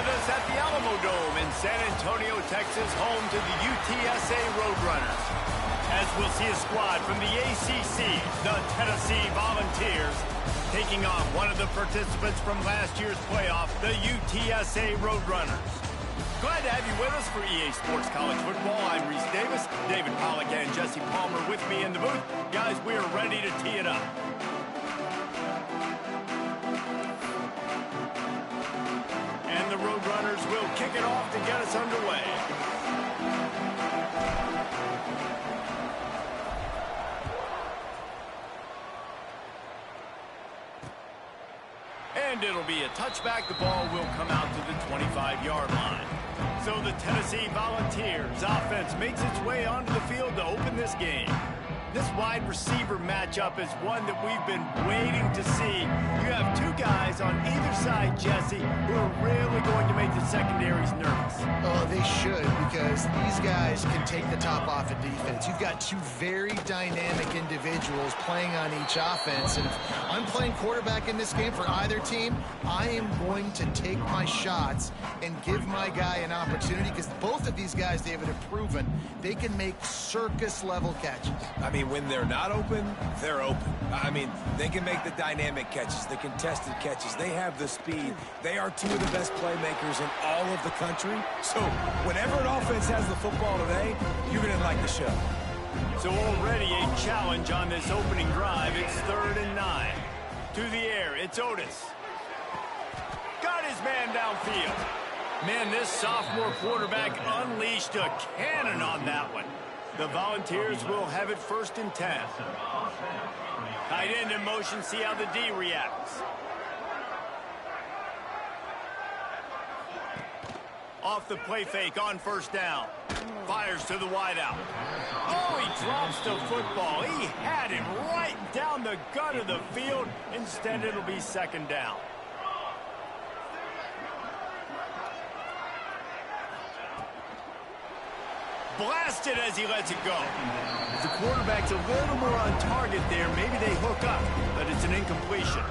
with us at the Alamo Dome in San Antonio, Texas, home to the UTSA Roadrunners. As we'll see a squad from the ACC, the Tennessee Volunteers, taking on one of the participants from last year's playoff, the UTSA Roadrunners. Glad to have you with us for EA Sports College Football. I'm Reese Davis, David Pollack and Jesse Palmer with me in the booth. Guys, we are ready to tee it up. And the Roadrunners will kick it off to get us underway. And it'll be a touchback. The ball will come out to the 25-yard line. So the Tennessee Volunteers offense makes its way onto the field to open this game. This wide receiver matchup is one that we've been waiting to see. You have two guys on either side, Jesse, who are really going to make the secondaries nervous. Oh, they should, because these guys can take the top off of defense. You've got two very dynamic individuals playing on each offense, and if I'm playing quarterback in this game for either team, I am going to take my shots and give my guy an opportunity, because both of these guys, David, have proven they can make circus-level catches. I mean, when they're not open, they're open. I mean, they can make the dynamic catches, the contested catches. They have the speed. They are two of the best playmakers in all of the country. So whenever an offense has the football today, you're going to like the show. So already a challenge on this opening drive. It's 3rd and 9. To the air, it's Otis. Got his man downfield. Man, this sophomore quarterback unleashed a cannon on that one. The Volunteers will have it 1st and 10. Tight end in motion, see how the D reacts. Off the play fake on 1st down. Fires to the wideout. Oh, he drops the football. He had it right down the gut of the field. Instead, it'll be 2nd down. Blasted as he lets it go. If the quarterback's a little more on target there, maybe they hook up, but it's an incompletion.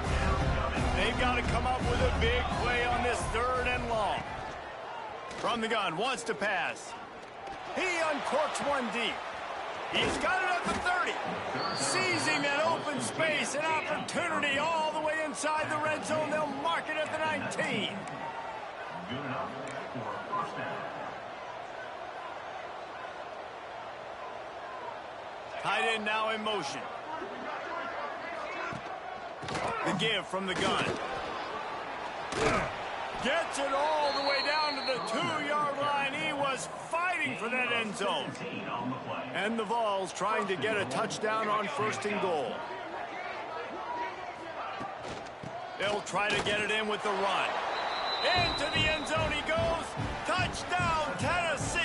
They've got to come up with a big play on this 3rd and long. From the gun, wants to pass. He uncorks one deep. He's got it at the 30. Seizing that open space, an opportunity all the way inside the red zone. They'll mark it at the 19. Good enough for a 1st down. Tight end now in motion. The give from the gun. Gets it all the way down to the 2-yard line. He was fighting for that end zone. And the Vols trying to get a touchdown on 1st and goal. They'll try to get it in with the run. Into the end zone he goes. Touchdown, Tennessee.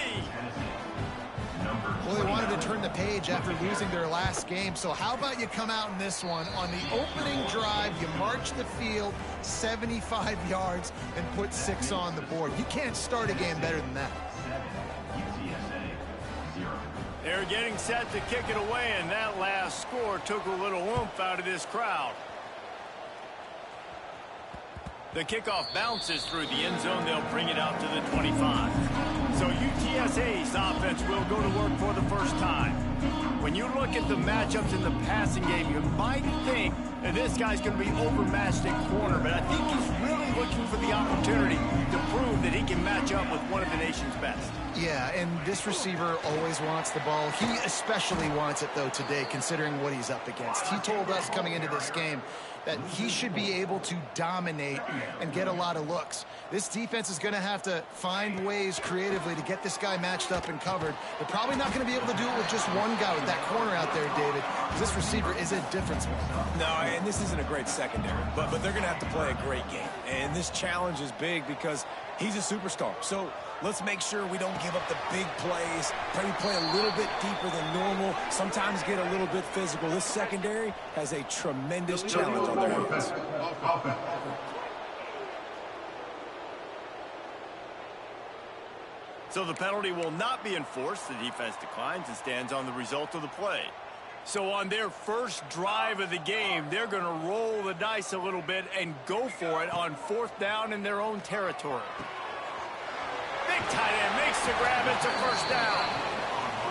Well, they wanted to turn the page after losing their last game, so how about you come out in this one? On the opening drive, you march the field 75 yards and put 6 on the board. You can't start a game better than that. They're getting set to kick it away, and that last score took a little oomph out of this crowd. The kickoff bounces through the end zone. They'll bring it out to the 25. So UTSA's offense will go to work for the first time. When you look at the matchups in the passing game, you might think that this guy's going to be overmatched at corner, but I think he's really looking for the opportunity to prove that he can match up with one of the nation's best. Yeah, and this receiver always wants the ball. He especially wants it, though, today, considering what he's up against. He told us coming into this game that he should be able to dominate and get a lot of looks. This defense is going to have to find ways creatively to get this guy matched up and covered. They're probably not going to be able to do it with just one guy with that corner out there, David. This receiver is a difference maker. No, and this isn't a great secondary, but they're going to have to play a great game. And this challenge is big because he's a superstar. So let's make sure we don't give up the big plays. Maybe play a little bit deeper than normal. Sometimes get a little bit physical. This secondary has a tremendous challenge on their hands. So the penalty will not be enforced. The defense declines and stands on the result of the play. So on their first drive of the game, they're going to roll the dice a little bit and go for it on 4th down in their own territory. big tight end makes the grab. It's a first down.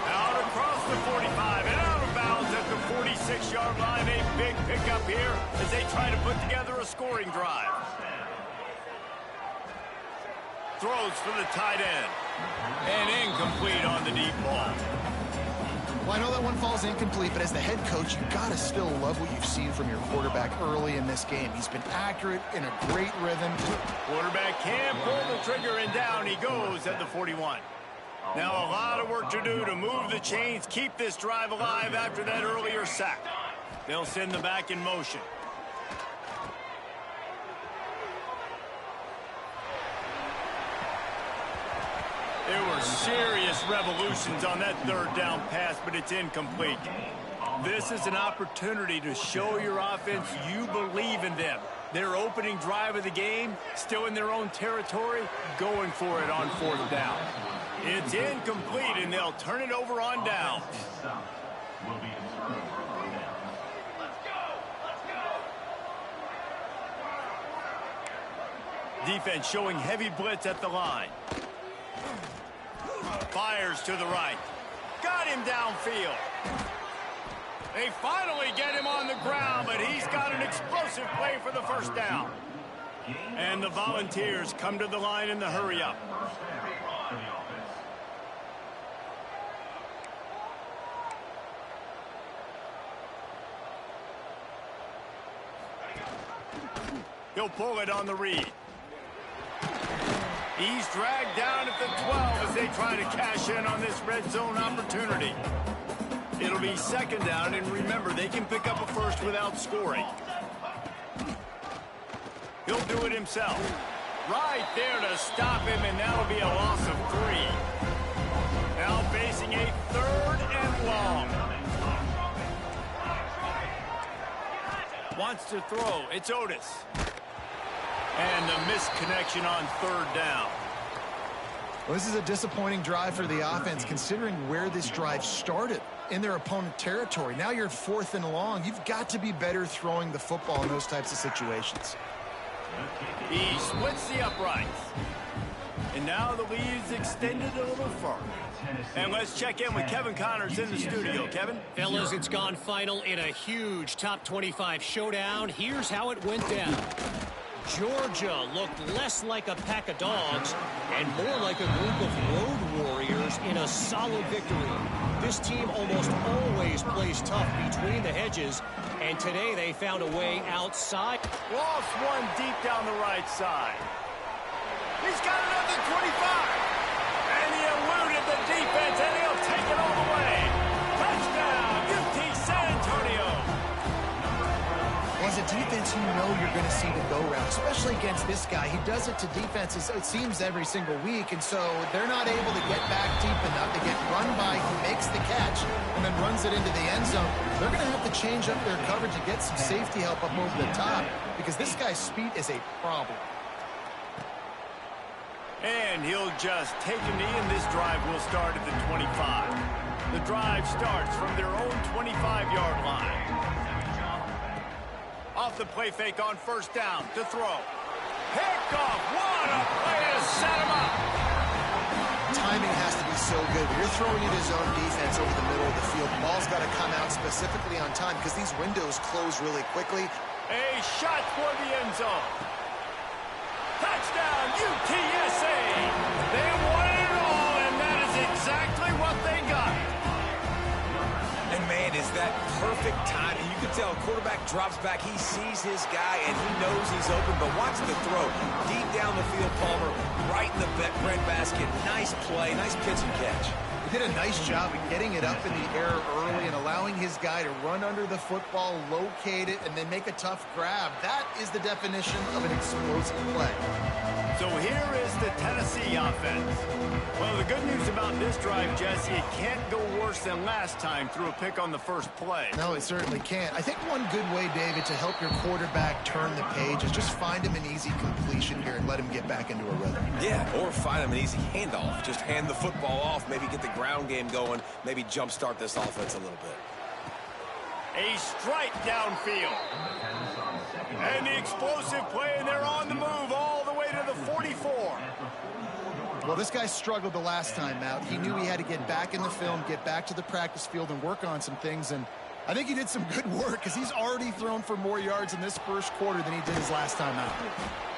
Out across the 45 and out of bounds at the 46-yard line. A big pickup here as they try to put together a scoring drive. Throws for the tight end. And incomplete on the deep ball. Well, I know that one falls incomplete, but as the head coach, you've got to still love what you've seen from your quarterback early in this game. He's been accurate, in a great rhythm. Quarterback can pull the trigger, and down he goes at the 41. Now a lot of work to do to move the chains, keep this drive alive after that earlier sack. They'll send the back in motion. There were serious revolutions on that third down pass, but it's incomplete. This is an opportunity to show your offense you believe in them. Their opening drive of the game, still in their own territory, going for it on fourth down. It's incomplete, and they'll turn it over on down. Defense showing heavy blitz at the line. Fires to the right. Got him downfield. They finally get him on the ground, but he's got an explosive play for the first down. And the Volunteers come to the line in the hurry-up. He'll pull it on the read. He's dragged down at the 12 as they try to cash in on this red zone opportunity. It'll be second down, and remember, they can pick up a first without scoring. He'll do it himself. Right there to stop him, and that'll be a loss of 3. Now facing a third and long. Wants to throw. It's Otis. And a missed connection on third down. Well, this is a disappointing drive for the offense, considering where this drive started, in their opponent territory. Now you're fourth and long. You've got to be better throwing the football in those types of situations. He splits the uprights. And now the lead's extended a little further. And let's check in with Kevin Connors in the studio. Kevin? Fellas, it's gone final in a huge top 25 showdown. Here's how it went down. Georgia looked less like a pack of dogs and more like a group of road warriors in a solid victory. This team almost always plays tough between the hedges, and today they found a way outside. Lost one deep down the right side. He's got another 25. And he eluded the defense, and he'll take it all the way. Touchdown, UT San Antonio. As a defense, you know you're going to see the go-round, especially against this guy. He does it to defenses, it seems, every single week, and so they're not able to get back deep enough to get run by. He makes the catch and then runs it into the end zone. They're going to have to change up their coverage and get some safety help up over the top because this guy's speed is a problem. And he'll just take a knee, and this drive will start at the 25. The drive starts from their own 25-yard line. Off the play fake on first down to throw. Picked off. What a play to set him up. Timing has to be so good. When you're throwing into zone defense over the middle of the field, the ball's got to come out specifically on time because these windows close really quickly. A shot for the end zone. Touchdown, UTSA. They won it all, and that is exactly what they got. And, man, is that perfect timing. You can tell quarterback drops back. He sees his guy, and he knows he's open. But watch the throw. Deep down the field, Palmer, right in the breadbasket. Nice play, nice pitch and catch. He did a nice job of getting it up in the air early and allowing his guy to run under the football, locate it, and then make a tough grab. That is the definition of an explosive play. So here is the Tennessee offense. Well, the good news about this drive, Jesse, it can't go worse than last time through a pick on the first play. No, it certainly can't. I think one good way, David, to help your quarterback turn the page is just find him an easy completion here and let him get back into a rhythm. Yeah, or find him an easy handoff. Just hand the football off, maybe get the ground game going, maybe jumpstart this offense a little bit. A strike downfield. And the explosive play, and they're on the move all the way to the 44. Well, this guy struggled the last time out. He knew he had to get back in the film, get back to the practice field, and work on some things. And I think he did some good work because he's already thrown for more yards in this first quarter than he did his last time out.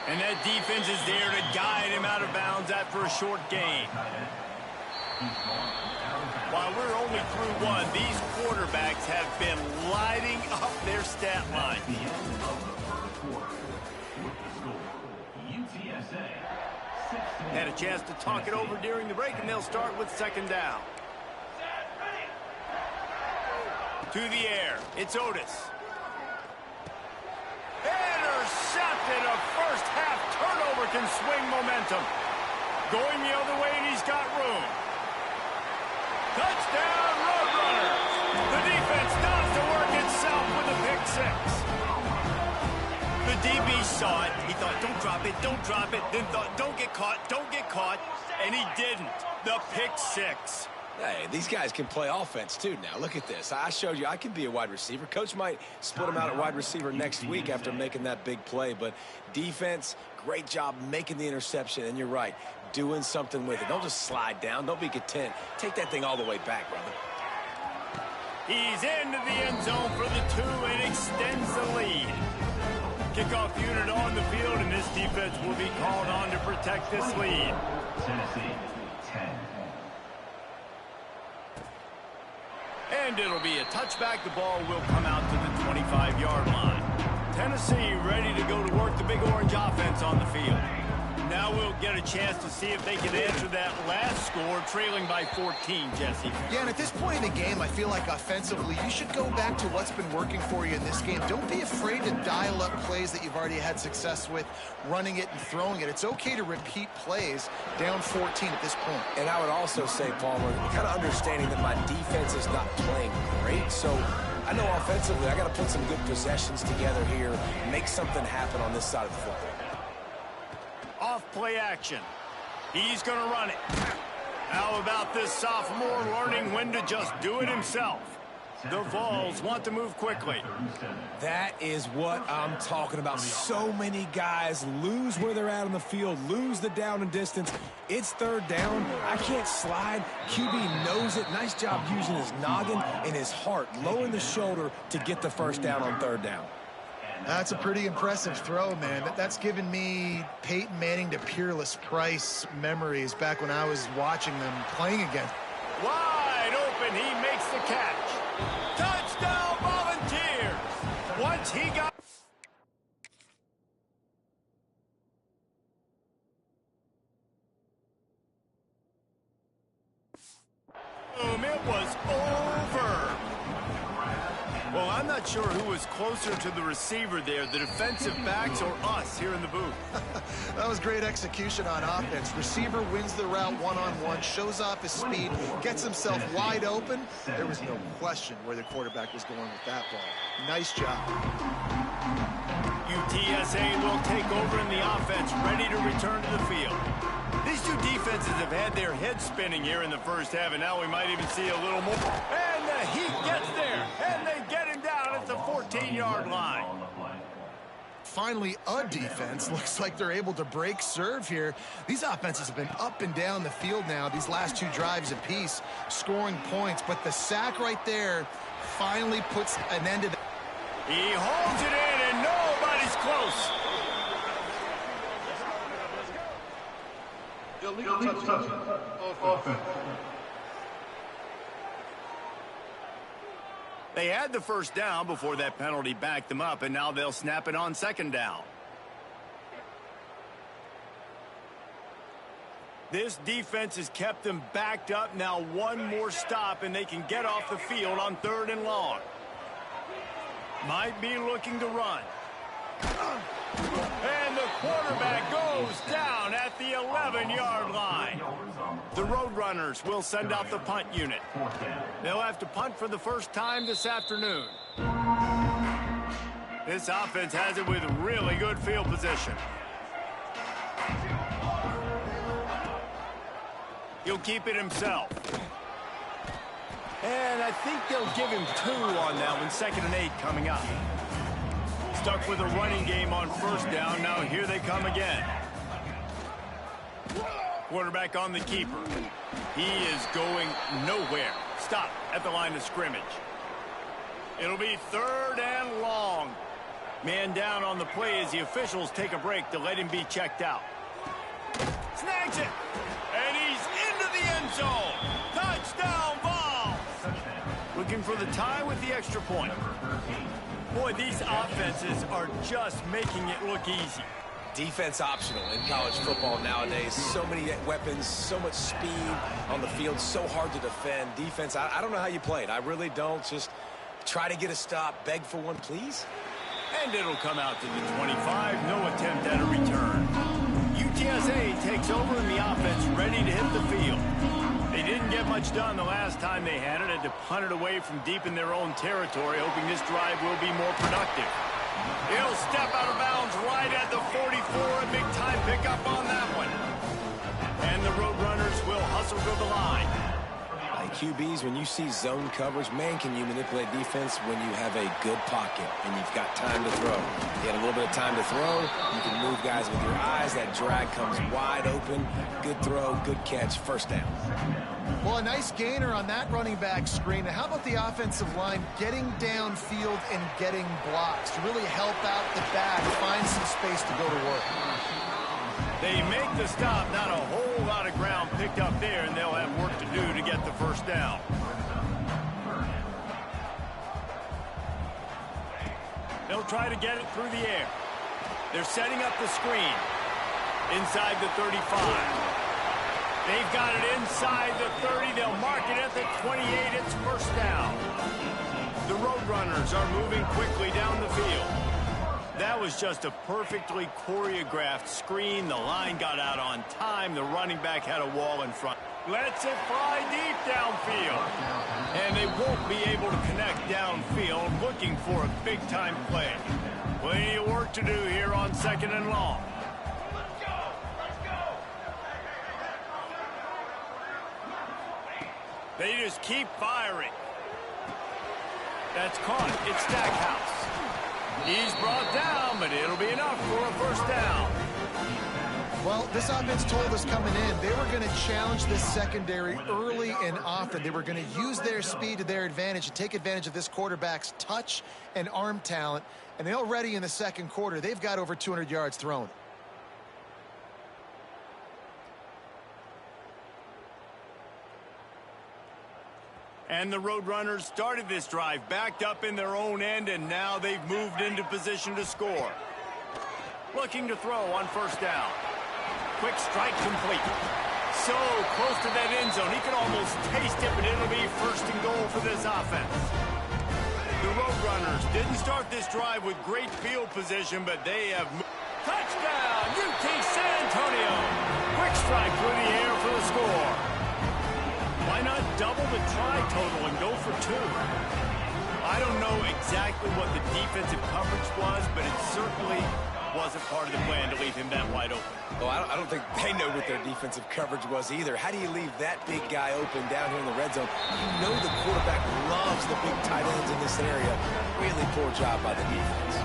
And that defense is there to guide him out of bounds after a short gain. While we're only through one, these quarterbacks have been lighting up their stat line. Had a chance to talk it over during the break, and they'll start with second down. To the air, it's Otis. Intercepted. A first half turnover can swing momentum. Going the other way, and he's got room. Touchdown, Roadrunners. The defense does the work itself with a pick six. The DB saw it. He thought, don't drop it, don't drop it. Then thought, don't get caught, and he didn't. The pick six. Hey, these guys can play offense, too, now. Look at this. I showed you I can be a wide receiver. Coach might split him out at wide receiver next week after making that big play. But defense, great job making the interception. And you're right, doing something with it. Don't just slide down. Don't be content. Take that thing all the way back, brother. He's into the end zone for the 2 and extends the lead. Kickoff unit on the field, and this defense will be called on to protect this lead. Tennessee, 10. And it'll be a touchback. The ball will come out to the 25-yard line. Tennessee ready to go to work the Big Orange offense on the field. Now we'll get a chance to see if they can answer that last score, trailing by 14, Jesse. Yeah, and at this point in the game, I feel like offensively, you should go back to what's been working for you in this game. Don't be afraid to dial up plays that you've already had success with, running it and throwing it. It's okay to repeat plays down 14 at this point. And I would also say, Palmer, kind of understanding that my defense is not playing great, so I know offensively I got to put some good possessions together here, make something happen on this side of the football. Off play action. He's going to run it. How about this sophomore learning when to just do it himself? The Vols want to move quickly. That is what I'm talking about. So many guys lose where they're at on the field, lose the down and distance. It's third down. I can't slide. QB knows it. Nice job using his noggin and his heart, lowering the shoulder to get the first down on third down. That's a pretty impressive throw, man. That's given me Peyton Manning to Peerless Price memories back when I was watching them playing against. Wide open, he makes the catch. Touchdown, Volunteers! Once he got... It was over. Well, I'm not sure who was closer to the receiver there, the defensive backs or us here in the booth. That was great execution on offense. Receiver wins the route one-on-one, shows off his speed, gets himself wide open. There was no question where the quarterback was going with that ball. Nice job. UTSA will take over in the offense, ready to return to the field. These two defenses have had their heads spinning here in the first half, and now we might even see a little more. And the Heat gets there, and they get him down at the 14-yard line. Finally, a defense. Looks like they're able to break serve here. These offenses have been up and down the field now, these last two drives apiece, scoring points. But the sack right there finally puts an end to that. He holds it in, and nobody's close. Illegal touch. Offense. They had the first down before that penalty backed them up, and now they'll snap it on second down. This defense has kept them backed up. Now one more stop, and they can get off the field on third and long. Might be looking to run. And the quarterback goes down at the 11-yard line. The Roadrunners will send out the punt unit. They'll have to punt for the first time this afternoon. This offense has it with really good field position. He'll keep it himself. And I think they'll give him 2 on that one. 2nd and 8 coming up. Stuck with a running game on first down. Now here they come again. Quarterback on the keeper. He is going nowhere. Stop at the line of scrimmage. It'll be 3rd and long. Man down on the play as the officials take a break to let him be checked out. Snags it. And he's into the end zone. Touchdown ball. Looking for the tie with the extra point. Boy, these offenses are just making it look easy. Defense optional in college football nowadays. So many weapons, so much speed on the field, so hard to defend. Defense, I don't know how you play it. I really don't. Just try to get a stop, beg for one, please. And it'll come out to the 25. No attempt at a return. UTSA takes over in the offense, ready to hit the field. They didn't get much done the last time they had to punt it away from deep in their own territory, hoping this drive will be more productive. He'll step out of bounds right at the 44. A big-time pickup on that one. And the Roadrunners will hustle to the line. Like QBs, when you see zone coverage, man, can you manipulate defense when you have a good pocket and you've got time to throw. You got a little bit of time to throw. You can move guys with your eyes. That drag comes wide open. Good throw, good catch, first down. Well, a nice gainer on that running back screen. Now, how about the offensive line getting downfield and getting blocks to really help out the back, find some space to go to work? They make the stop, not a whole lot of ground picked up there, and they'll have work to do to get the first down. They'll try to get it through the air. They're setting up the screen inside the 35. They've got it inside the 30. They'll mark it at the 28. It's first down. The Roadrunners are moving quickly down the field. That was just a perfectly choreographed screen. The line got out on time. The running back had a wall in front. Lets it fly deep downfield. And they won't be able to connect downfield, looking for a big-time play. Plenty of work to do here on 2nd and long. They just keep firing. That's caught. It's Stackhouse. He's brought down, but it'll be enough for a first down. Well, this offense told us coming in they were going to challenge this secondary early and often. They were going to use their speed to their advantage and take advantage of this quarterback's touch and arm talent. And already in the second quarter, they've got over 200 yards thrown. And the Roadrunners started this drive backed up in their own end, and now they've moved into position to score. Looking to throw on first down. Quick strike complete. So close to that end zone. He can almost taste it, but it'll be first and goal for this offense. The Roadrunners didn't start this drive with great field position, but they have moved. Touchdown, UT San Antonio. Quick strike through the air for the score. Why not double the try total and go for 2? I don't know exactly what the defensive coverage was, but it certainly wasn't part of the plan to leave him that wide open. Well, I don't think they know what their defensive coverage was either. How do you leave that big guy open down here in the red zone? You know the quarterback loves the big tight ends in this area. Really poor job by the defense.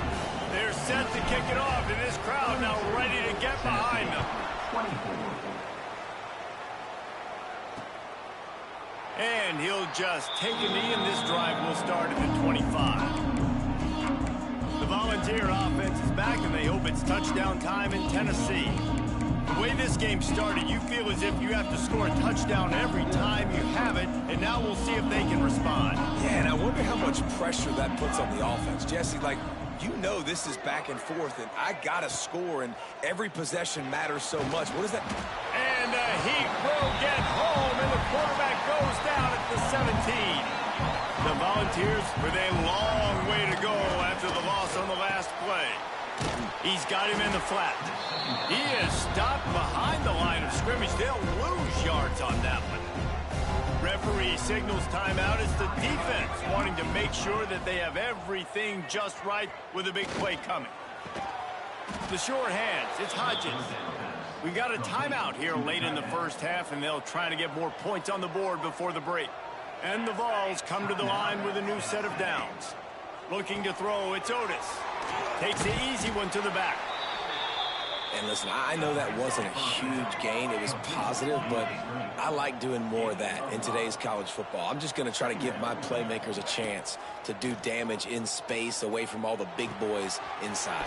They're set to kick it off, and this crowd now ready to get behind them. And he'll just take a knee, and this drive will start at the 25. The Volunteer offense is back, and they hope it's touchdown time in Tennessee. The way this game started, you feel as if you have to score a touchdown every time you have it, and now we'll see if they can respond. Yeah, and I wonder how much pressure that puts on the offense. Jesse, like, you know this is back and forth, and I got to score, and every possession matters so much. What is that? And the Heat will get home, and the quarterback goes down at the 17. The Volunteers with a long way to go after the loss on the last play. He's got him in the flat. He is stopped behind the line of scrimmage. They'll lose yards on that one. Referee signals timeout. It's the defense wanting to make sure that they have everything just right with a big play coming. The short hands, it's Hodges. We got a timeout here late in the first half, and they'll try to get more points on the board before the break. And the Vols come to the line with a new set of downs. Looking to throw, it's Otis. Takes the easy one to the back. And listen, I know that wasn't a huge gain. It was positive, but I like doing more of that in today's college football. I'm just going to try to give my playmakers a chance to do damage in space away from all the big boys inside.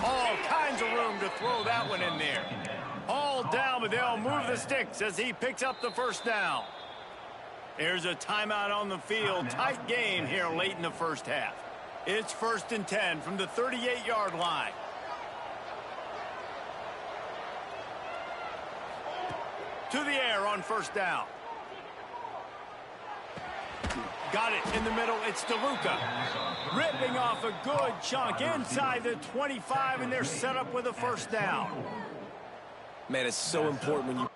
All kinds of room to throw that one in there. All down, but they'll move the sticks as he picks up the first down. There's a timeout on the field. Tight game here late in the first half. It's 1st and 10 from the 38-yard line. To the air on first down. Got it in the middle. It's DeLuca. Ripping off a good chunk inside the 25, and they're set up with a first down. Man, it's so important when you...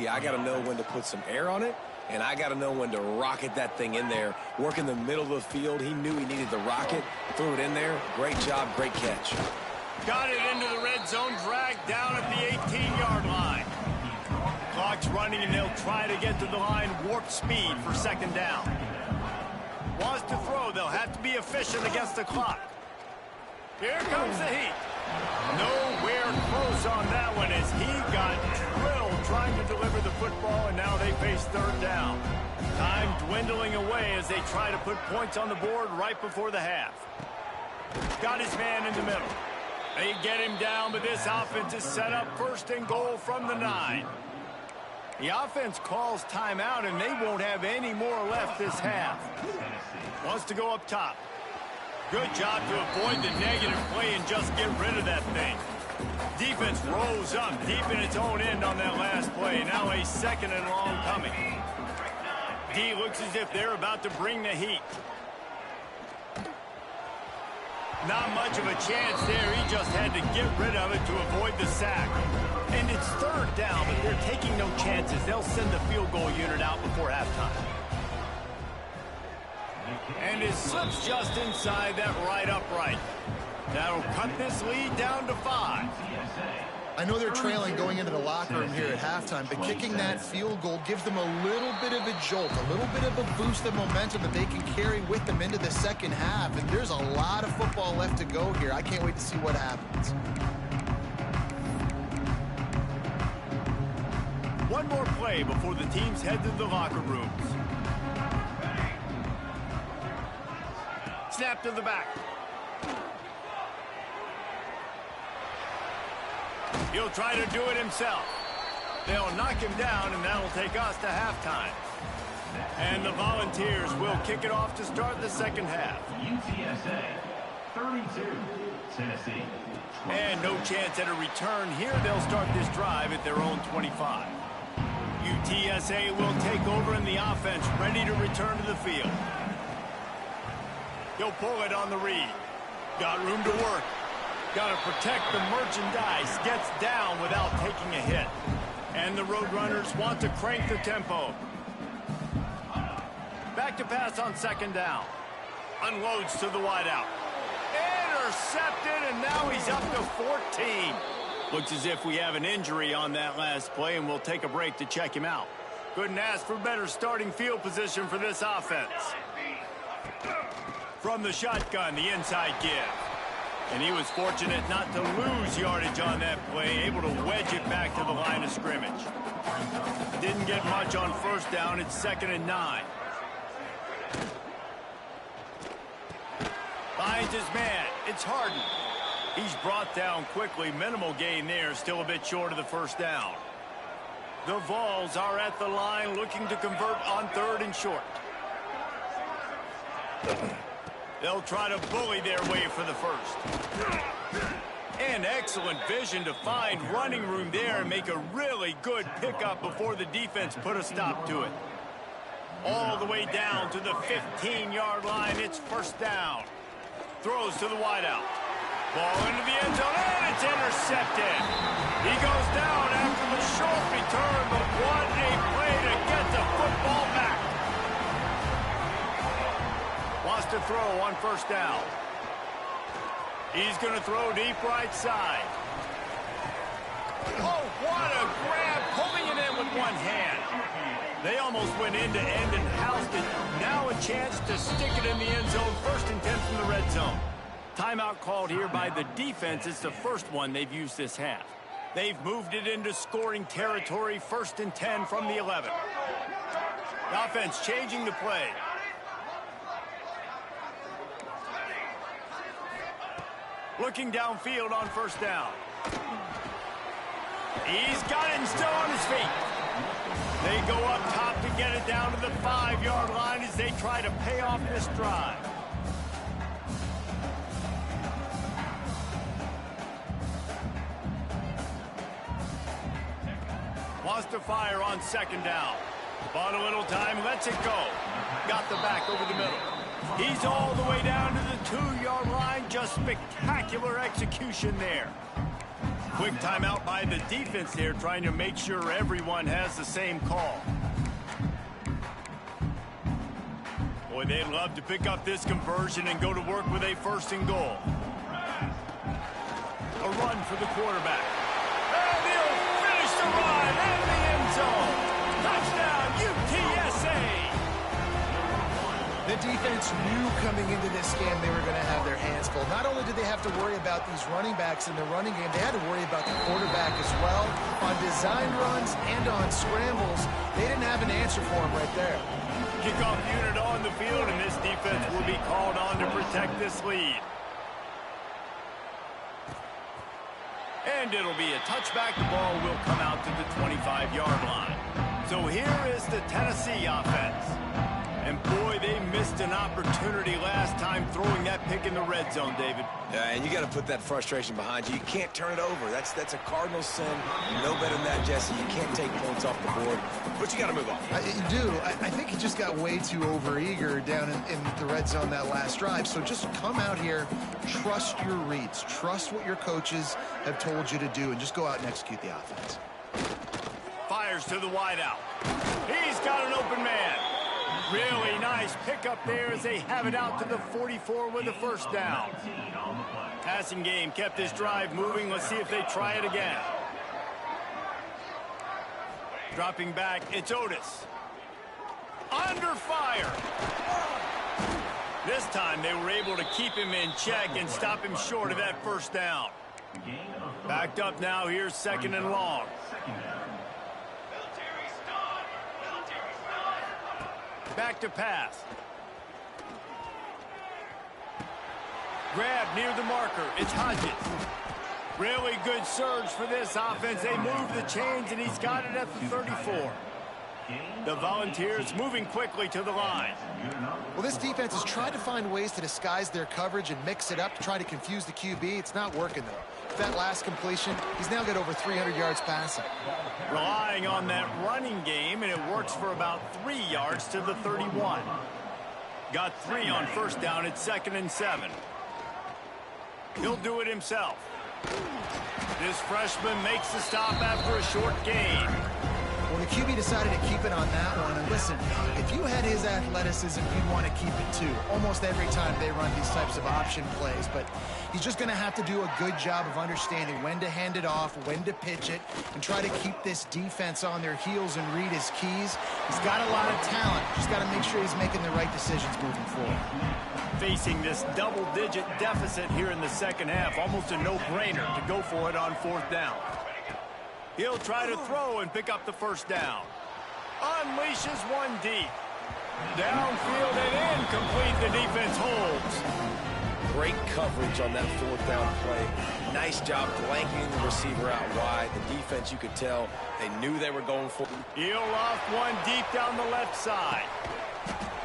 I got to know when to put some air on it, and I got to know when to rocket that thing in there. Work in the middle of the field. He knew he needed the rocket. Threw it in there. Great job, great catch. Got it into the red zone, dragged down at the 18-yard line. Clock's running, and they'll try to get to the line warp speed for second down. Wants to throw. They'll have to be efficient against the clock. Here comes the heat. Nowhere close on that one as he got drilled trying to deliver the football, and now they face third down. Time dwindling away as they try to put points on the board right before the half. Got his man in the middle. They get him down, but this offense is set up 1st and goal from the 9. The offense calls timeout, and they won't have any more left this half. Wants to go up top. Good job to avoid the negative play and just get rid of that thing. Defense rolls up deep in its own end on that last play. Now a 2nd and long coming. D looks as if they're about to bring the heat. Not much of a chance there. He just had to get rid of it to avoid the sack. And it's third down, but they're taking no chances. They'll send the field goal unit out before halftime. And it slips just inside that right upright. That'll cut this lead down to 5. I know they're trailing going into the locker room here at halftime, but kicking that field goal gives them a little bit of a jolt, a little bit of a boost of momentum that they can carry with them into the second half. And there's a lot of football left to go here. I can't wait to see what happens. One more play before the teams head to the locker rooms. Snap to the back. He'll try to do it himself. They'll knock him down, and that'll take us to halftime. And the Volunteers will kick it off to start the second half. UTSA 32, Tennessee 20. And no chance at a return here. They'll start this drive at their own 25. UTSA will take over in the offense, ready to return to the field. He'll pull it on the read. Got room to work. Got to protect the merchandise. Gets down without taking a hit. And the Roadrunners want to crank the tempo. Back to pass on second down. Unloads to the wideout. Intercepted, and now he's up to 14. Looks as if we have an injury on that last play, and we'll take a break to check him out. Couldn't ask for better starting field position for this offense. From the shotgun, the inside give. And he was fortunate not to lose yardage on that play, able to wedge it back to the line of scrimmage. Didn't get much on first down. It's 2nd and 9. Finds his man. It's Harden. He's brought down quickly. Minimal gain there. Still a bit short of the first down. The Vols are at the line looking to convert on 3rd and short. They'll try to bully their way for the first. And excellent vision to find running room there and make a really good pickup before the defense put a stop to it. All the way down to the 15-yard line. It's first down. Throws to the wideout. Ball into the end zone, and it's intercepted. He goes down after the short return, but what a play to get the football back. Wants to throw on first down. He's going to throw deep right side. Oh, what a grab, pulling it in with one hand. They almost went end-to-end and housed it. Now a chance to stick it in the end zone. 1st and 10 from the red zone. Timeout called here by the defense. It's the first one they've used this half. They've moved it into scoring territory. 1st and 10 from the 11. The offense changing the play. Looking downfield on 1st down. He's got it and still on his feet. They go up top to get it down to the 5-yard line as they try to pay off this drive. Wants to fire on 2nd down. Bought a little time, lets it go. Got the back over the middle. He's all the way down to the 2-yard line. Just spectacular execution there. Quick timeout by the defense there, trying to make sure everyone has the same call. Boy, they'd love to pick up this conversion and go to work with a 1st and goal. A run for the quarterback. And he'll finish the run in the end zone. Touchdown, UTSA! The defense knew coming into this game they were going to have their hands full. Not only did they have to worry about these running backs in the running game, they had to worry about the quarterback as well. On design runs and on scrambles, they didn't have an answer for him right there. Kickoff unit on the field, and this defense will be called on to protect this lead. And it'll be a touchback. The ball will come out to the 25-yard line. So here is the Tennessee offense. And boy, they missed an opportunity last time throwing that pick in the red zone, David. Yeah, and you got to put that frustration behind you. You can't turn it over. That's a cardinal sin. No better than that, Jesse. You can't take points off the board, but you got to move on. You do. I think he just got way too overeager down in the red zone that last drive. So just come out here, trust your reads, trust what your coaches have told you to do, and just go out and execute the offense. Fires to the wideout. He's got an open man. Really nice pickup there as they have it out to the 44 with a 1st down. Passing game kept this drive moving. Let's see if they try it again. Dropping back, it's Otis. Under fire. This time they were able to keep him in check and stop him short of that 1st down. Backed up now, here's 2nd and long. Back to pass. Grab near the marker. It's Hodges. Really good surge for this offense. They move the chains, and he's got it at the 34. The Volunteers moving quickly to the line. Well, this defense has tried to find ways to disguise their coverage and mix it up to try to confuse the QB. It's not working, though. That last completion, he's now got over 300 yards passing. Relying on that running game, and it works for about 3 yards to the 31. Got 3 on 1st down at 2nd and 7. He'll do it himself. This freshman makes the stop after a short gain. Well, the QB decided to keep it on that one. And listen, if you had his athleticism, you'd want to keep it too. Almost every time they run these types of option plays. But he's just going to have to do a good job of understanding when to hand it off, when to pitch it, and try to keep this defense on their heels and read his keys. He's got a lot of talent. Just got to make sure he's making the right decisions moving forward. Facing this double-digit deficit here in the 2nd half, almost a no-brainer to go for it on 4th down. He'll try to throw and pick up the 1st down. Unleashes one deep. Downfield and incomplete. The defense holds. Great coverage on that 4th down play. Nice job blanketing the receiver out wide. The defense, you could tell, they knew they were going for. He'll off one deep down the left side.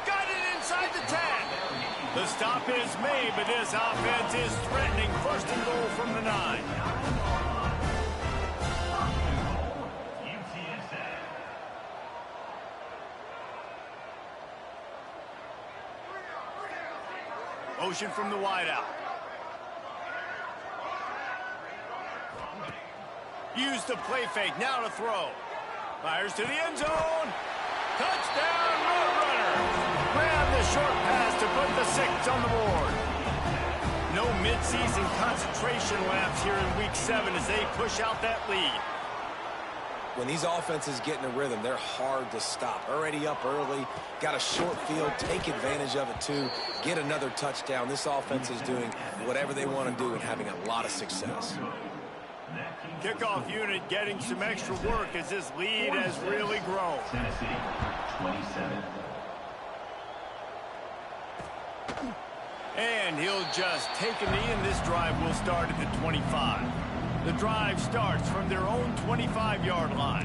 Got it inside the 10. The stop is made, but this offense is threatening 1st and goal from the 9. Motion from the wideout. Use the play fake, now to throw. Fires to the end zone. Touchdown, Roadrunner. Grab the short pass to put the 6 on the board. No midseason concentration laps here in Week 7 as they push out that lead. when these offenses get in a rhythm, they're hard to stop. Already up early, got a short field, take advantage of it too, get another touchdown. This offense is doing whatever they want to do and having a lot of success. Kickoff unit getting some extra work as this lead has really grown. Tennessee, 27. And he'll just take a knee, and this drive will start at the 25. The drive starts from their own 25-yard line.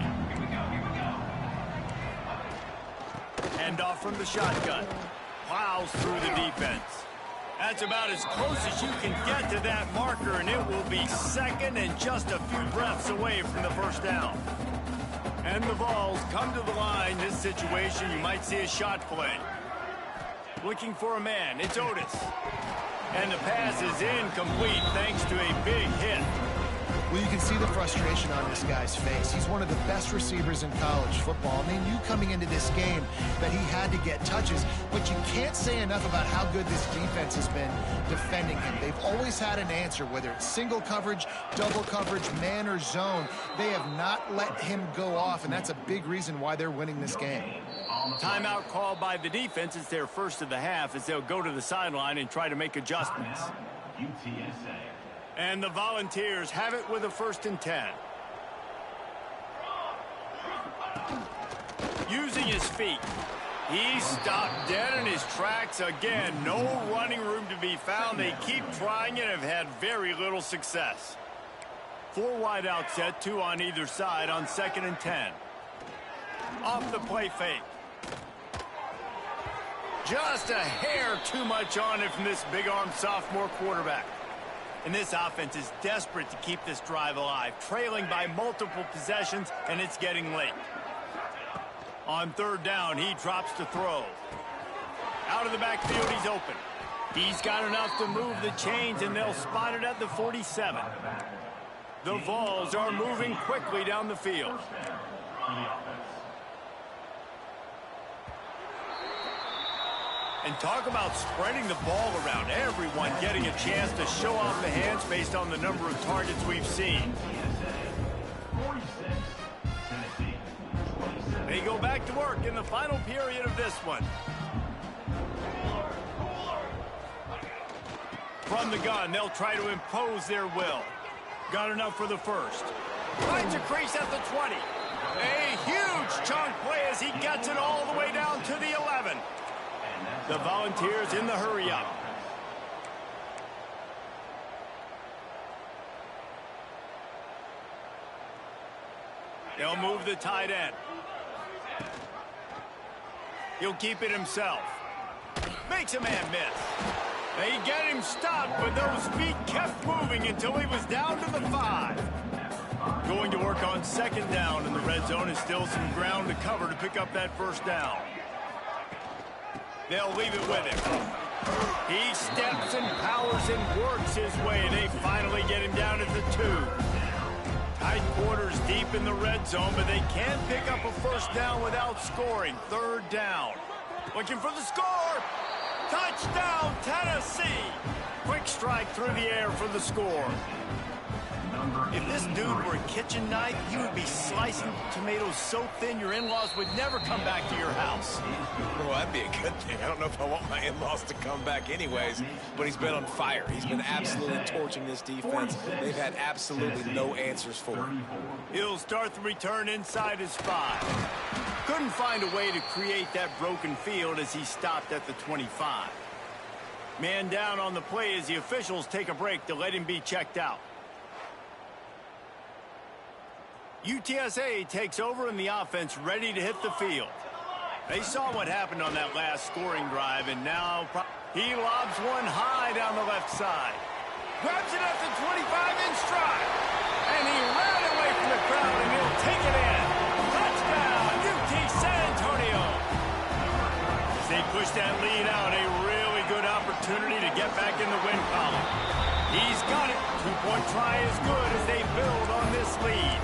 Hand off from the shotgun. Plows through the defense. That's about as close as you can get to that marker, and it will be second and just a few breaths away from the first down. And the Vols come to the line. This situation, you might see a shot play. Looking for a man, it's Otis. And the pass is incomplete thanks to a big hit. Well, you can see the frustration on this guy's face. He's one of the best receivers in college football. I mean, you coming into this game that he had to get touches, but you can't say enough about how good this defense has been defending him. They've always had an answer, whether it's single coverage, double coverage, man or zone. They have not let him go off, and that's a big reason why they're winning this game. Timeout called by the defense. It's their first of the half as they'll go to the sideline and try to make adjustments. UTSA. And the Volunteers have it with a 1st and 10. Using his feet. He stopped dead in his tracks again. No running room to be found. They keep trying and have had very little success. 4 wide out set, 2 on either side on 2nd and 10. Off the play fake. Just a hair too much on it from this big-armed sophomore quarterback. And this offense is desperate to keep this drive alive, trailing by multiple possessions, and it's getting late. On 3rd down, he drops to throw. Out of the backfield, he's open. He's got enough to move the chains, and they'll spot it at the 47. The Vols are moving quickly down the field. And talk about spreading the ball around. Everyone getting a chance to show off the hands based on the number of targets we've seen. They go back to work in the final period of this one. From the gun, they'll try to impose their will. Got enough for the first. Finds a crease at the 20. A huge chunk play as he gets it all the way down to the 11. The Volunteers in the hurry-up. They'll move the tight end. He'll keep it himself. Makes a man miss. They get him stopped, but those feet kept moving until he was down to the 5. Going to work on 2nd down in the red zone is still some ground to cover to pick up that first down. They'll leave it with him. He steps and powers and works his way. They finally get him down at the 2. Tight quarters deep in the red zone, but they can't pick up a first down without scoring. 3rd down. Looking for the score. Touchdown, Tennessee. Quick strike through the air for the score. If this dude were a kitchen knife, you would be slicing tomatoes so thin your in-laws would never come back to your house. Well, that'd be a good thing. I don't know if I want my in-laws to come back anyways, but he's been on fire. He's been absolutely torching this defense. They've had absolutely no answers for him. He'll start the return inside his 5. Couldn't find a way to create that broken field as he stopped at the 25. Man down on the play as the officials take a break to let him be checked out. UTSA takes over in the offense, ready to hit the field. They saw what happened on that last scoring drive, and now he lobs one high down the left side. Grabs it at the 25 in stride. And he ran away from the crowd, and he'll take it in. Touchdown, UT San Antonio. As they push that lead out, a really good opportunity to get back in the win column. He's got it. 2-point try is good as they build on this lead.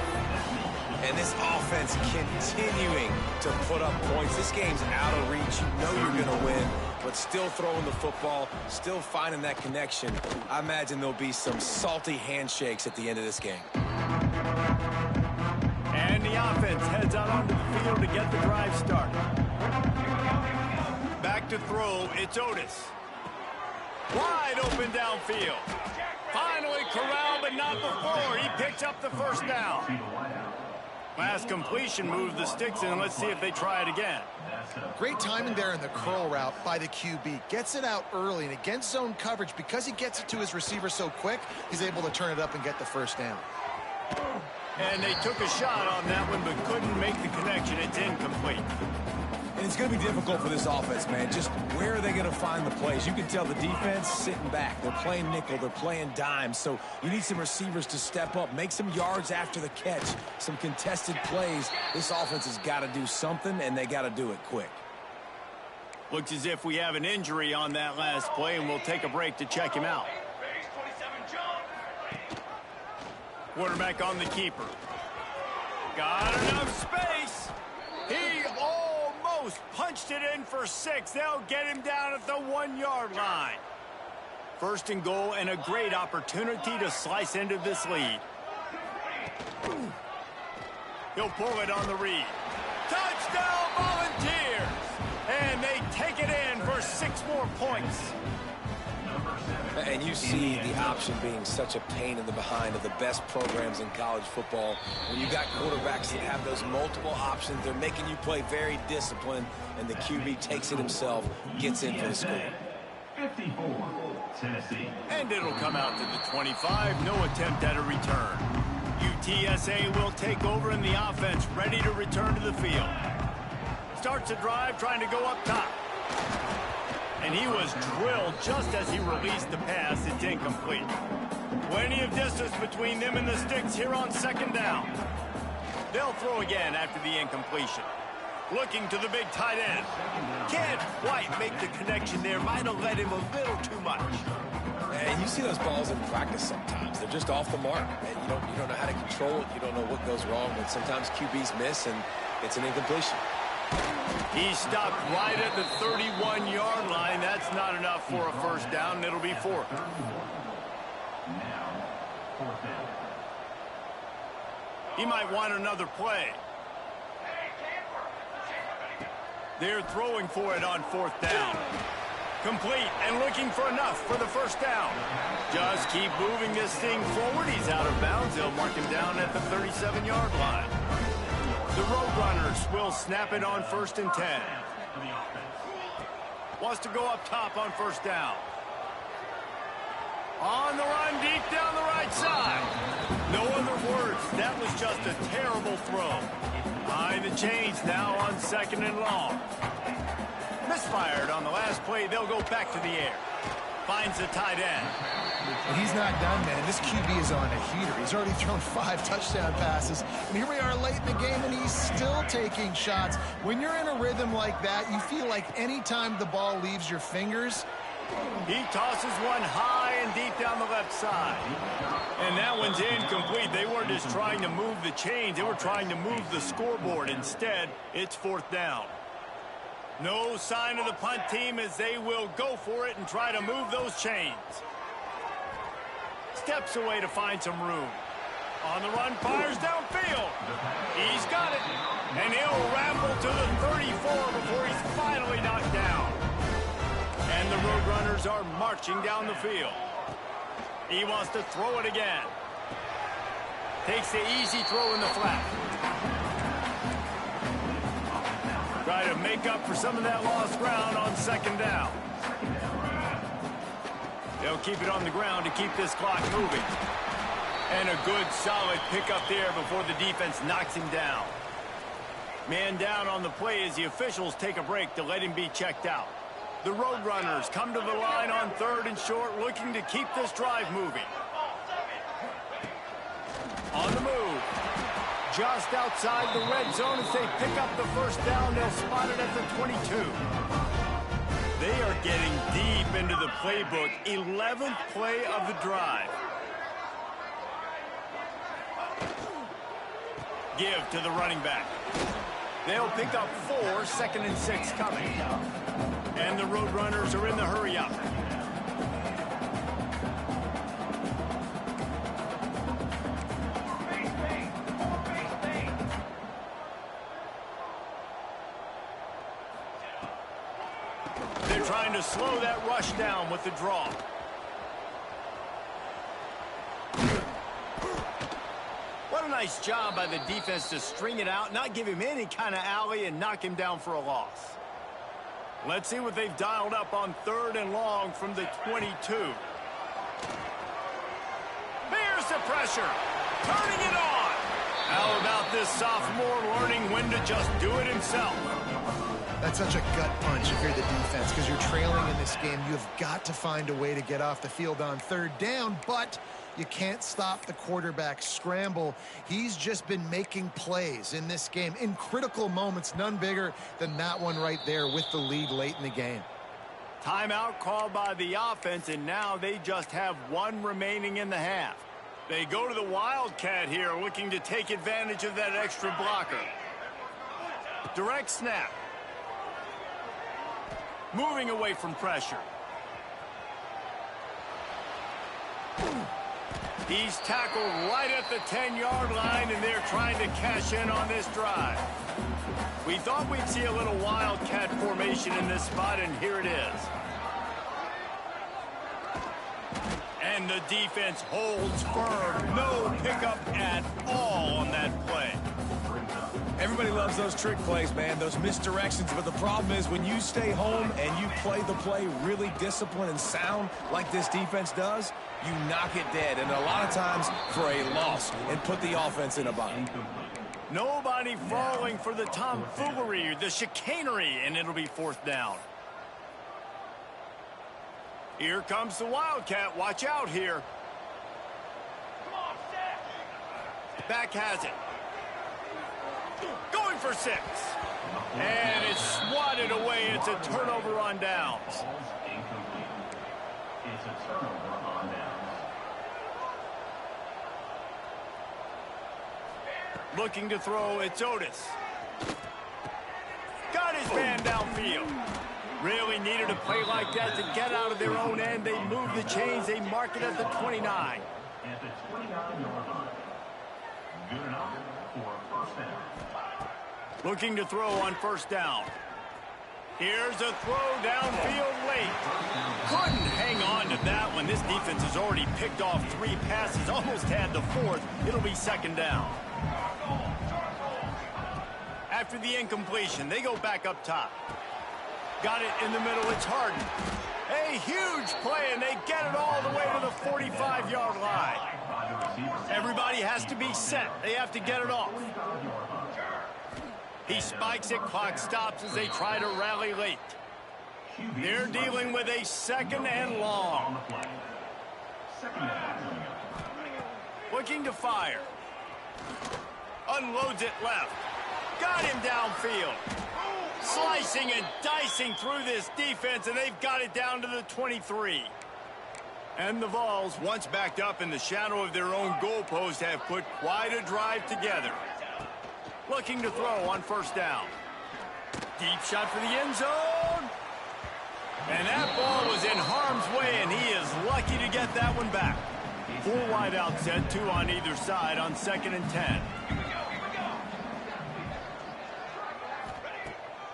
And this offense continuing to put up points. This game's out of reach. You know you're going to win, but still throwing the football, still finding that connection. I imagine there'll be some salty handshakes at the end of this game. And and the offense heads out onto the field to get the drive started. Back to throw, it's Otis. Wide open downfield. Finally corralled, but not before. He picks up the first down. Last completion moved the sticks in. Let's see if they try it again. Great timing there in the curl route by the QB. Gets it out early, and against zone coverage, because he gets it to his receiver so quick, he's able to turn it up and get the first down. And they took a shot on that one, but couldn't make the connection. It's incomplete. And it's going to be difficult for this offense, man. Just where are they going to find the plays? You can tell the defense sitting back. They're playing nickel. They're playing dime. So you need some receivers to step up, make some yards after the catch, some contested plays. This offense has got to do something, and they got to do it quick. Looks as if we have an injury on that last play, and we'll take a break to check him out. Quarterback on the keeper. Got enough space. He almost punched it in for 6. They'll get him down at the 1-yard line. First and goal, and a great opportunity to slice into this lead. He'll pull it on the read. Touchdown, Volunteers! And they take it in for 6 more points. And you see the option being such a pain in the behind of the best programs in college football. When you got quarterbacks that have those multiple options, they're making you play very disciplined, and the QB takes it himself, gets in for the score. 54, Tennessee. And it'll come out to the 25. No attempt at a return. UTSA will take over in the offense, ready to return to the field. Starts a drive trying to go up top. And he was drilled just as he released the pass. It's incomplete. Plenty of distance between them and the sticks here on second down. They'll throw again after the incompletion. Looking to the big tight end. Can't quite make the connection there. Might have led him a little too much. And you see those balls in practice sometimes. They're just off the mark. And you don't know how to control it. You don't know what goes wrong. But sometimes QBs miss, and it's an incompletion. He stopped right at the 31-yard line. That's not enough for a first down, and it'll be 4th. Now, 4th down. He might want another play. They're throwing for it on 4th down. Complete and looking for enough for the first down. Just keep moving this thing forward. He's out of bounds. They'll mark him down at the 37-yard line. The Roadrunners will snap it on 1st and 10. Wants to go up top on first down. On the run, deep down the right side. No other words. That was just a terrible throw. Behind the chains now on 2nd and long. Misfired on the last play. They'll go back to the air. Finds the tight end. And he's not done, man. This QB is on a heater. He's already thrown 5 touchdown passes. And here we are late in the game, and he's still taking shots. When you're in a rhythm like that, you feel like any time the ball leaves your fingers, he tosses one high and deep down the left side. And that one's incomplete. They weren't just trying to move the chains. They were trying to move the scoreboard. Instead, it's 4th down. No sign of the punt team as they will go for it and try to move those chains. Steps away to find some room. On the run, fires downfield. He's got it. And he'll ramble to the 34 before he's finally knocked down. And the Roadrunners are marching down the field. He wants to throw it again. Takes the easy throw in the flat. Try to make up for some of that lost ground on 2nd down. They'll keep it on the ground to keep this clock moving. And a good, solid pickup there before the defense knocks him down. Man down on the play as the officials take a break to let him be checked out. The Roadrunners come to the line on 3rd and short, looking to keep this drive moving. On the move. Just outside the red zone as they pick up the first down. They'll spot it at the 22. They are getting deep into the playbook. 11th play of the drive. Give to the running back. They'll pick up 4, 2nd and 6 coming. And the Roadrunners are in the hurry up. trying to slow that rush down with the draw. What a nice job by the defense to string it out, not give him any kind of alley, and knock him down for a loss. Let's see what they've dialed up on 3rd and long from the 22. Here's the pressure. Turning it on. How about this sophomore learning when to just do it himself? That's such a gut punch if you're the defense, because you're trailing in this game. You've got to find a way to get off the field on 3rd down, but you can't stop the quarterback scramble. He's just been making plays in this game in critical moments, none bigger than that one right there with the lead late in the game. Timeout called by the offense, and now they just have 1 remaining in the half. They go to the Wildcat here, looking to take advantage of that extra blocker. Direct snap. Moving away from pressure. He's tackled right at the 10-yard line, and they're trying to cash in on this drive. We thought we'd see a little Wildcat formation in this spot, and here it is. And the defense holds firm. No pickup at all on that play. Everybody loves those trick plays, man, those misdirections. But the problem is when you stay home and you play the play really disciplined and sound like this defense does, you knock it dead. And a lot of times for a loss and put the offense in a bind. Nobody falling for the tomfoolery or the chicanery, and it'll be 4th down. Here comes the Wildcat. Watch out here. Back has it. Going for 6. And it's swatted away. It's a turnover on downs. It's a turnover on downs. Looking to throw, it's Otis. Got his man downfield. Really needed a play like that to get out of their own end. They move the chains. They mark it at the 29. At the 29-yard line. Good enough for 1st down. Looking to throw on 1st down. Here's a throw downfield late. Couldn't hang on to that one. This defense has already picked off 3 passes, almost had the 4th. It'll be 2nd down. After the incompletion, they go back up top. Got it in the middle. It's Harden. A huge play, and they get it all the way to the 45-yard line. Everybody has to be set. They have to get it off. He spikes it. Clock stops as they try to rally late. They're dealing with a 2nd and long. Looking to fire. Unloads it left. Got him downfield. Slicing and dicing through this defense, and they've got it down to the 23. And the Vols, once backed up in the shadow of their own goalpost, have put quite a drive together. Looking to throw on 1st down. Deep shot for the end zone. And that ball was in harm's way, and he is lucky to get that one back. 4 wide out set, 2 on either side on 2nd and 10.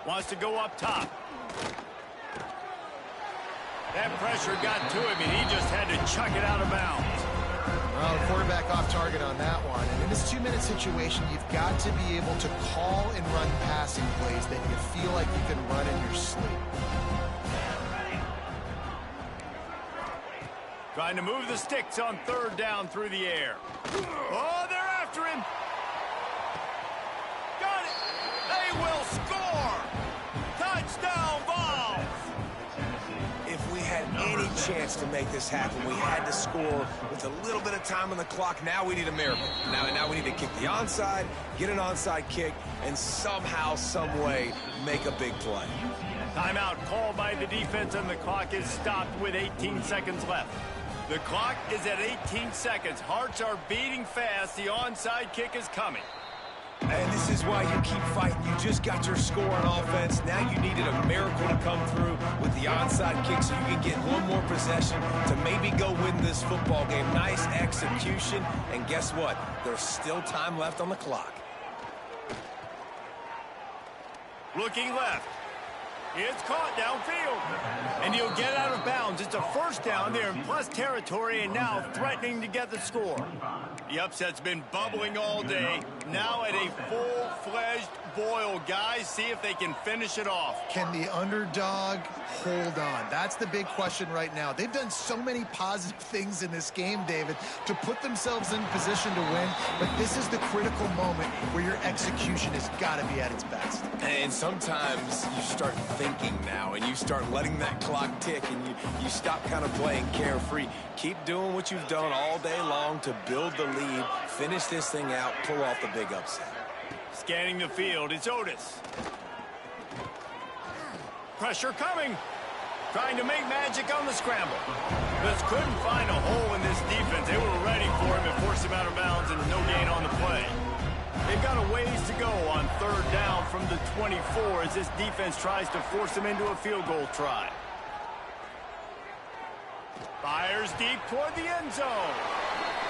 Wants to go up top. That pressure got to him, and he just had to chuck it out of bounds. Well, the quarterback off target on that one. And in this 2-minute situation, you've got to be able to call and run passing plays that you feel like you can run in your sleep. Trying to move the sticks on 3rd down through the air. Oh, they're after him. Got it. They will score. Touchdown, Vols. If we had any chance to make this happen, we had to score with a little bit of time on the clock. Now we need a miracle. Now we need to kick the onside, get an onside kick, and somehow, some way, make a big play. Timeout called by the defense, and the clock is stopped with 18 seconds left. The clock is at 18 seconds. Hearts are beating fast. The onside kick is coming. And this is why you keep fighting. You just got your score on offense. Now you needed a miracle to come through with the onside kick so you can get one more possession to maybe go win this football game. Nice execution. And guess what? There's still time left on the clock. Looking left. It's caught downfield. And he'll get out of bounds. It's a first down there in plus territory and now threatening to get the score. The upset's been bubbling all day. Now at a full-fledged boil. Guys, see if they can finish it off. Can the underdog hold on? That's the big question right now. They've done so many positive things in this game, David, to put themselves in position to win, but this is the critical moment where your execution has got to be at its best. And sometimes you start thinking now, and you start letting that clock tick, and you stop kind of playing carefree. Keep doing what you've done all day long to build the lead, finish this thing out, pull off the big upset. Scanning the field, it's Otis. Pressure coming. Trying to make magic on the scramble. Just couldn't find a hole in this defense. They were ready for him and forced him out of bounds and no gain on the play. They've got a ways to go on third down from the 24 as this defense tries to force them into a field goal try. Fires deep toward the end zone.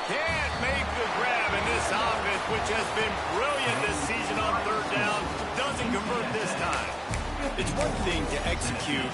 Can't make the grab in this offense, which has been brilliant this season on third down. Doesn't convert this time. It's one thing to execute